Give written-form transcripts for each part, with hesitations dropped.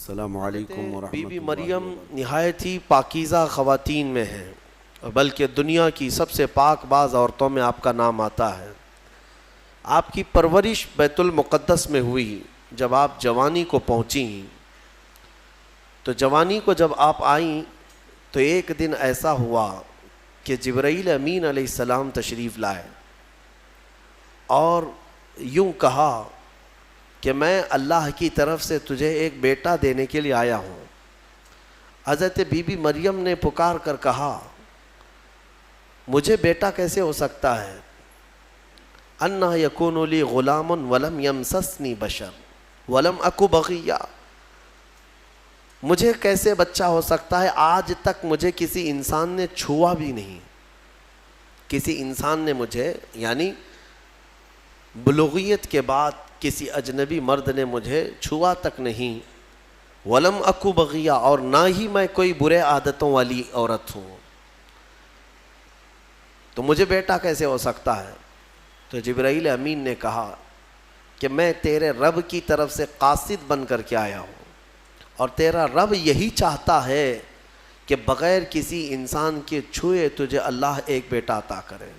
السلام علیکم ورحمۃ بی بی اللہ مریم وبرکاتہ۔ نہایت ہی پاکیزہ خواتین میں ہیں، بلکہ دنیا کی سب سے پاک باز عورتوں میں آپ کا نام آتا ہے۔ آپ کی پرورش بیت المقدس میں ہوئی۔ جب آپ جوانی کو پہنچیں تو جوانی کو جب آپ آئیں تو ایک دن ایسا ہوا کہ جبرائیل امین علیہ السلام تشریف لائے اور یوں کہا کہ میں اللہ کی طرف سے تجھے ایک بیٹا دینے کے لیے آیا ہوں۔ حضرت بی بی مریم نے پکار کر کہا مجھے بیٹا کیسے ہو سکتا ہے؟ انا یکون لی غلام ولم یمسسنی بشر ولم اکو بغیا، مجھے کیسے بچہ ہو سکتا ہے؟ آج تک مجھے کسی انسان نے چھوا بھی نہیں، کسی انسان نے مجھے یعنی بلوغیت کے بعد کسی اجنبی مرد نے مجھے چھوا تک نہیں، ولم اکو بغیا، اور نہ ہی میں کوئی برے عادتوں والی عورت ہوں، تو مجھے بیٹا کیسے ہو سکتا ہے؟ تو جبرائیل امین نے کہا کہ میں تیرے رب کی طرف سے قاصد بن کر کے آیا ہوں، اور تیرا رب یہی چاہتا ہے کہ بغیر کسی انسان کے چھوئے تجھے اللہ ایک بیٹا عطا کرے۔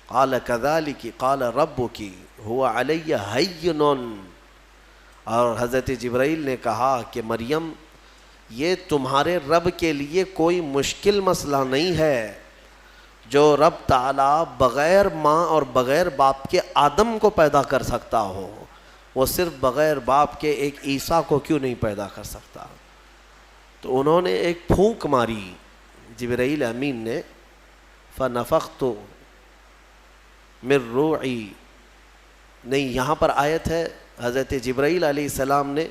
قال کذالک قال ربک هو علی ہین، اور حضرت جبرائیل نے کہا کہ مریم یہ تمہارے رب کے لیے کوئی مشکل مسئلہ نہیں ہے۔ جو رب تعالیٰ بغیر ماں اور بغیر باپ کے آدم کو پیدا کر سکتا ہو، وہ صرف بغیر باپ کے ایک عیسیٰ کو کیوں نہیں پیدا کر سکتا؟ تو انہوں نے ایک پھونک ماری جبرائیل امین نے، فنفخت من روحی، نہیں یہاں پر آیت ہے حضرت جبرائیل علیہ السلام نے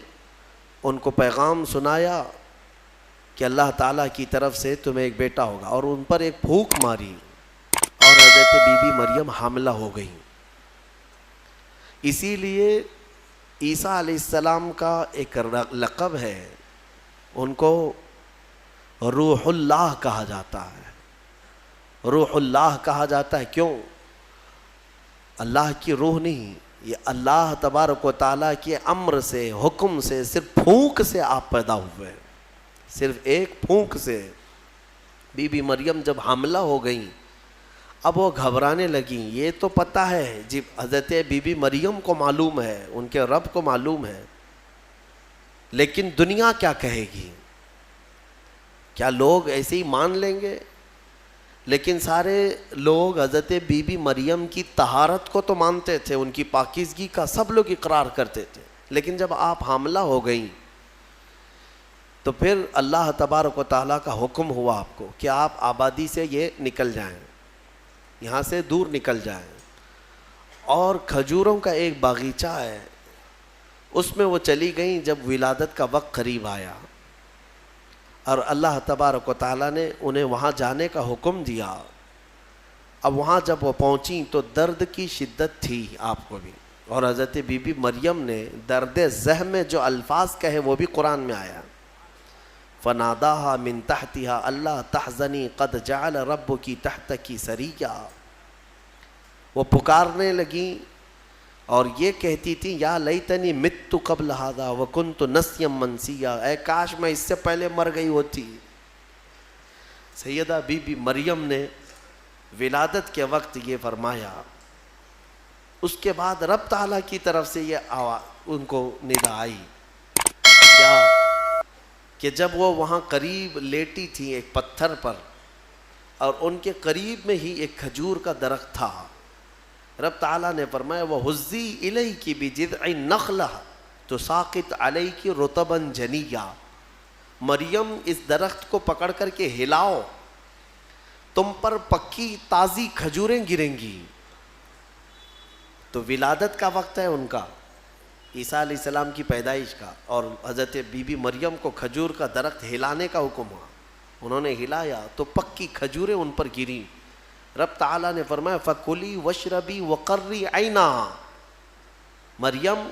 ان کو پیغام سنایا کہ اللہ تعالیٰ کی طرف سے تمہیں ایک بیٹا ہوگا، اور ان پر ایک پھونک ماری اور حضرت بی بی مریم حاملہ ہو گئی۔ اسی لیے عیسیٰ علیہ السلام کا ایک لقب ہے، ان کو روح اللہ کہا جاتا ہے۔ روح اللہ کہا جاتا ہے کیوں؟ اللہ کی روح نہیں، یہ اللہ تبارک و تعالیٰ کے امر سے، حکم سے، صرف پھونک سے آپ پیدا ہوئے، صرف ایک پھونک سے۔ بی بی مریم جب حاملہ ہو گئیں اب وہ گھبرانے لگیں۔ یہ تو پتہ ہے جب حضرت بی بی مریم کو معلوم ہے، ان کے رب کو معلوم ہے، لیکن دنیا کیا کہے گی؟ کیا لوگ ایسے ہی مان لیں گے؟ لیکن سارے لوگ حضرت بی بی مریم کی طہارت کو تو مانتے تھے، ان کی پاکیزگی کا سب لوگ اقرار کرتے تھے، لیکن جب آپ حاملہ ہو گئیں تو پھر اللہ تبارک و تعالیٰ کا حکم ہوا آپ کو کہ آپ آبادی سے یہ نکل جائیں، یہاں سے دور نکل جائیں، اور کھجوروں کا ایک باغیچہ ہے اس میں وہ چلی گئیں۔ جب ولادت کا وقت قریب آیا اور اللہ تبارک و تعالیٰ نے انہیں وہاں جانے کا حکم دیا، اب وہاں جب وہ پہنچیں تو درد کی شدت تھی آپ کو بھی، اور حضرت بی بی مریم نے درد زہ میں جو الفاظ کہے وہ بھی قرآن میں آیا، فناداہا من تحتہا اللہ تحزنی قد جعل ربکی تحتکی سریا، وہ پکارنے لگیں اور یہ کہتی تھی یا لیتنی مت قبل ھذا وکنت نسیا منسیا، اے کاش میں اس سے پہلے مر گئی ہوتی۔ سیدہ بی بی مریم نے ولادت کے وقت یہ فرمایا، اس کے بعد رب تعالیٰ کی طرف سے یہ ان کو ندا آئی کیا کہ جب وہ وہاں قریب لیٹی تھی ایک پتھر پر، اور ان کے قریب میں ہی ایک کھجور کا درخت تھا، رب تعالیٰ نے فرمایا وَهُزِّي إِلَيْكِ بِجِذْعِ النَّخْلَةِ تُسَاقِطْ عَلَيْكِ رُطَبًا جَنِيًّا، مریم اس درخت کو پکڑ کر کے ہلاؤ، تم پر پکی تازی کھجوریں گریں گی۔ تو ولادت کا وقت ہے ان کا، عیسیٰ علیہ السلام کی پیدائش کا، اور حضرت بی بی مریم کو کھجور کا درخت ہلانے کا حکم ہوا، انہوں نے ہلایا تو پکی کھجوریں ان پر گریں۔ رب تعالیٰ نے فرمایا فَكُلِي وَاشْرَبِي وَقَرِّي عَيْنَا، مریم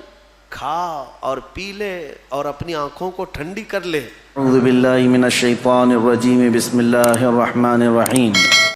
کھا اور پی لے اور اپنی آنکھوں کو ٹھنڈی کر لے۔ اعوذ باللہ من الشیطان الرجیم، بسم اللہ الرحمن الرحیم۔